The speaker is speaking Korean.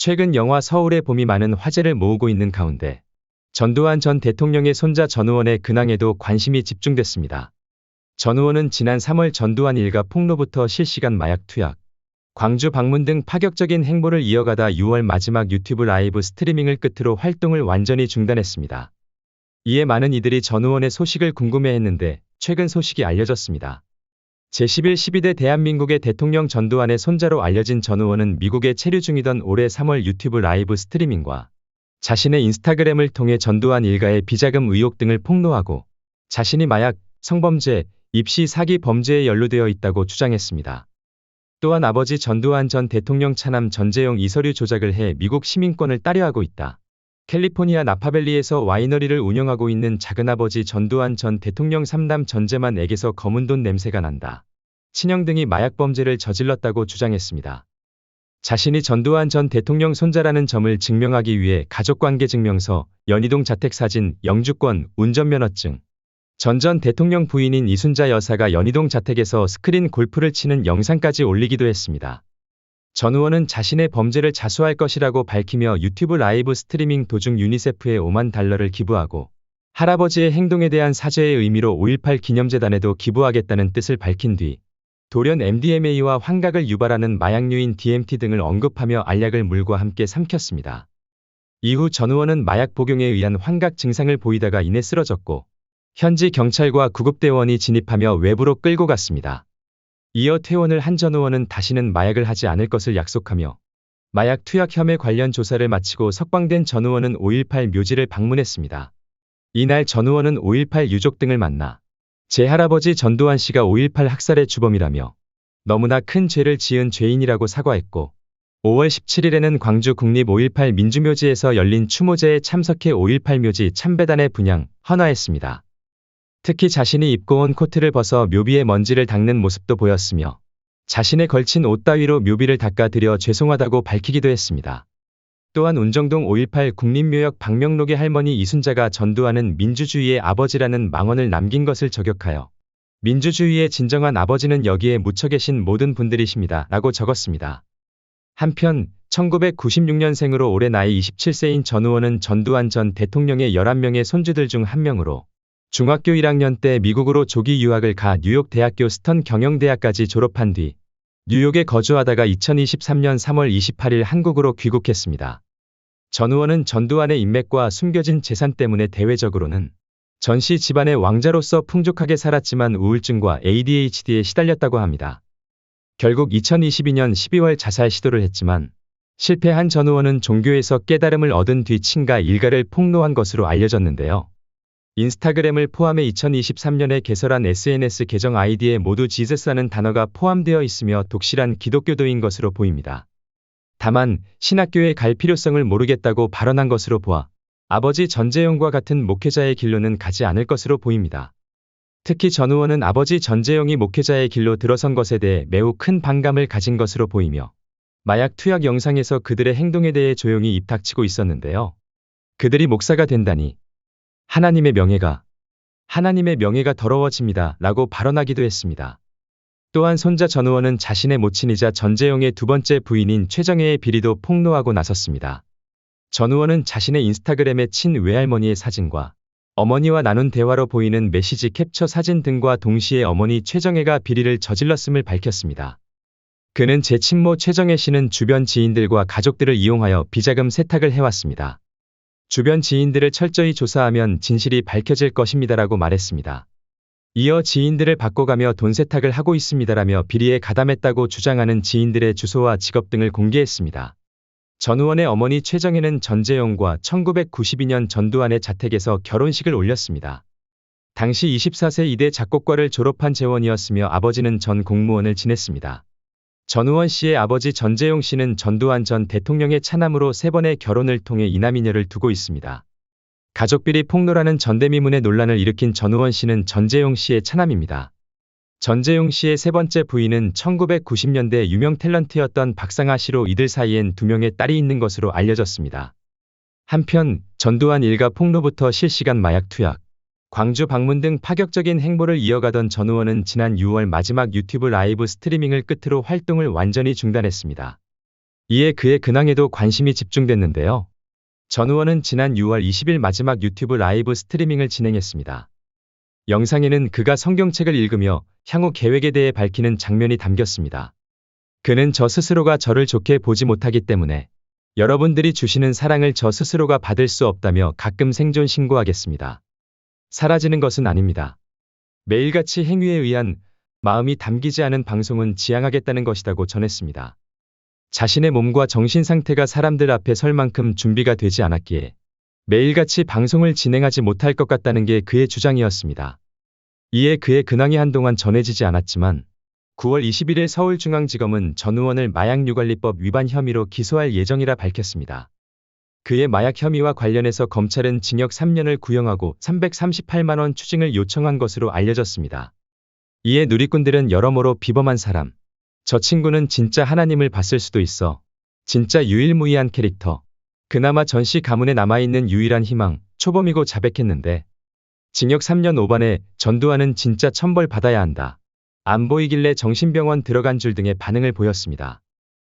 최근 영화 서울의 봄이 많은 화제를 모으고 있는 가운데 전두환 전 대통령의 손자 전우원의 근황에도 관심이 집중됐습니다. 전우원은 지난 3월 전두환 일가 폭로부터 실시간 마약 투약, 광주 방문 등 파격적인 행보를 이어가다 6월 마지막 유튜브 라이브 스트리밍을 끝으로 활동을 완전히 중단했습니다. 이에 많은 이들이 전우원의 소식을 궁금해했는데 최근 소식이 알려졌습니다. 제11 12대 대한민국의 대통령 전두환의 손자로 알려진 전우원은 미국에 체류 중이던 올해 3월 유튜브 라이브 스트리밍과 자신의 인스타그램을 통해 전두환 일가의 비자금 의혹 등을 폭로하고 자신이 마약, 성범죄, 입시 사기 범죄에 연루되어 있다고 주장했습니다. 또한 아버지 전두환 전 대통령 차남 전재용 이서류 조작을 해 미국 시민권을 따려하고 있다. 캘리포니아 나파밸리에서 와이너리를 운영하고 있는 작은아버지 전두환 전 대통령 3남 전재만에게서 검은 돈 냄새가 난다. 친형 등이 마약 범죄를 저질렀다고 주장했습니다. 자신이 전두환 전 대통령 손자라는 점을 증명하기 위해 가족관계증명서, 연희동 자택사진, 영주권, 운전면허증, 전 대통령 부인인 이순자 여사가 연희동 자택에서 스크린 골프를 치는 영상까지 올리기도 했습니다. 전우원은 자신의 범죄를 자수할 것이라고 밝히며 유튜브 라이브 스트리밍 도중 유니세프에 5만 달러를 기부하고 할아버지의 행동에 대한 사죄의 의미로 5.18 기념재단에도 기부하겠다는 뜻을 밝힌 뒤 돌연 MDMA와 환각을 유발하는 마약류인 DMT 등을 언급하며 알약을 물과 함께 삼켰습니다. 이후 전우원은 마약 복용에 의한 환각 증상을 보이다가 이내 쓰러졌고 현지 경찰과 구급대원이 진입하며 외부로 끌고 갔습니다. 이어 퇴원을 한 전우원은 다시는 마약을 하지 않을 것을 약속하며 마약 투약 혐의 관련 조사를 마치고 석방된 전우원은 5.18 묘지를 방문했습니다. 이날 전우원은 5.18 유족 등을 만나 제 할아버지 전두환 씨가 5.18 학살의 주범이라며 너무나 큰 죄를 지은 죄인이라고 사과했고 5월 17일에는 광주 국립 5.18 민주묘지에서 열린 추모제에 참석해 5.18 묘지 참배단에 분향, 헌화했습니다. 특히 자신이 입고 온 코트를 벗어 묘비의 먼지를 닦는 모습도 보였으며 자신의 걸친 옷 따위로 묘비를 닦아드려 죄송하다고 밝히기도 했습니다. 또한 운정동 5.18 국립묘역 박명록의 할머니 이순자가 전두환은 민주주의의 아버지라는 망언을 남긴 것을 저격하여 민주주의의 진정한 아버지는 여기에 묻혀 계신 모든 분들이십니다. 라고 적었습니다. 한편 1996년생으로 올해 나이 27세인 전우원은 전두환 전 대통령의 11명의 손주들 중 한 명으로 중학교 1학년 때 미국으로 조기 유학을 가 뉴욕 대학교 스턴 경영대학까지 졸업한 뒤 뉴욕에 거주하다가 2023년 3월 28일 한국으로 귀국했습니다. 전우원은 전두환의 인맥과 숨겨진 재산 때문에 대외적으로는 전씨 집안의 왕자로서 풍족하게 살았지만 우울증과 ADHD에 시달렸다고 합니다. 결국 2022년 12월 자살 시도를 했지만 실패한 전우원은 종교에서 깨달음을 얻은 뒤 친가 일가를 폭로한 것으로 알려졌는데요. 인스타그램을 포함해 2023년에 개설한 SNS 계정 아이디에 모두 지저스라는 단어가 포함되어 있으며 독실한 기독교도인 것으로 보입니다. 다만 신학교에 갈 필요성을 모르겠다고 발언한 것으로 보아 아버지 전재용과 같은 목회자의 길로는 가지 않을 것으로 보입니다. 특히 전우원은 아버지 전재용이 목회자의 길로 들어선 것에 대해 매우 큰 반감을 가진 것으로 보이며 마약 투약 영상에서 그들의 행동에 대해 조용히 입닥치고 있었는데요. 그들이 목사가 된다니 하나님의 명예가 더러워집니다. 라고 발언하기도 했습니다. 또한 손자 전우원은 자신의 모친이자 전재용의 두 번째 부인인 최정혜의 비리도 폭로하고 나섰습니다. 전우원은 자신의 인스타그램에 친 외할머니의 사진과 어머니와 나눈 대화로 보이는 메시지 캡처 사진 등과 동시에 어머니 최정혜가 비리를 저질렀음을 밝혔습니다. 그는 제 친모 최정혜 씨는 주변 지인들과 가족들을 이용하여 비자금 세탁을 해왔습니다. 주변 지인들을 철저히 조사하면 진실이 밝혀질 것입니다라고 말했습니다. 이어 지인들을 바꿔가며 돈 세탁을 하고 있습니다라며 비리에 가담했다고 주장하는 지인들의 주소와 직업 등을 공개했습니다. 전우원의 어머니 최정혜는 전재용과 1992년 전두환의 자택에서 결혼식을 올렸습니다. 당시 24세 이대 작곡과를 졸업한 재원이었으며 아버지는 전 공무원을 지냈습니다. 전우원 씨의 아버지 전재용 씨는 전두환 전 대통령의 차남으로 3번의 결혼을 통해 이남이녀를 두고 있습니다. 가족비리 폭로라는 전대미문의 논란을 일으킨 전우원 씨는 전재용 씨의 차남입니다. 전재용 씨의 세 번째 부인은 1990년대 유명 탤런트였던 박상아 씨로 이들 사이엔 2명의 딸이 있는 것으로 알려졌습니다. 한편 전두환 일가 폭로부터 실시간 마약 투약, 광주 방문 등 파격적인 행보를 이어가던 전우원은 지난 6월 마지막 유튜브 라이브 스트리밍을 끝으로 활동을 완전히 중단했습니다. 이에 그의 근황에도 관심이 집중됐는데요. 전 의원은 지난 6월 20일 마지막 유튜브 라이브 스트리밍을 진행했습니다. 영상에는 그가 성경책을 읽으며 향후 계획에 대해 밝히는 장면이 담겼습니다. 그는 저 스스로가 저를 좋게 보지 못하기 때문에 여러분들이 주시는 사랑을 저 스스로가 받을 수 없다며 가끔 생존 신고하겠습니다. 사라지는 것은 아닙니다. 매일같이 행위에 의한 마음이 담기지 않은 방송은 지양하겠다는 것이라고 전했습니다. 자신의 몸과 정신 상태가 사람들 앞에 설 만큼 준비가 되지 않았기에 매일같이 방송을 진행하지 못할 것 같다는 게 그의 주장이었습니다. 이에 그의 근황이 한동안 전해지지 않았지만 9월 21일 서울중앙지검은 전 의원을 마약유관리법 위반 혐의로 기소할 예정이라 밝혔습니다. 그의 마약 혐의와 관련해서 검찰은 징역 3년을 구형하고 338만 원 추징을 요청한 것으로 알려졌습니다. 이에 누리꾼들은 여러모로 비범한 사람, 저 친구는 진짜 하나님을 봤을 수도 있어, 진짜 유일무이한 캐릭터, 그나마 전시 가문에 남아있는 유일한 희망, 초범이고 자백했는데 징역 3년 5반에 전두환은 진짜 천벌 받아야 한다. 안 보이길래 정신병원 들어간 줄 등의 반응을 보였습니다.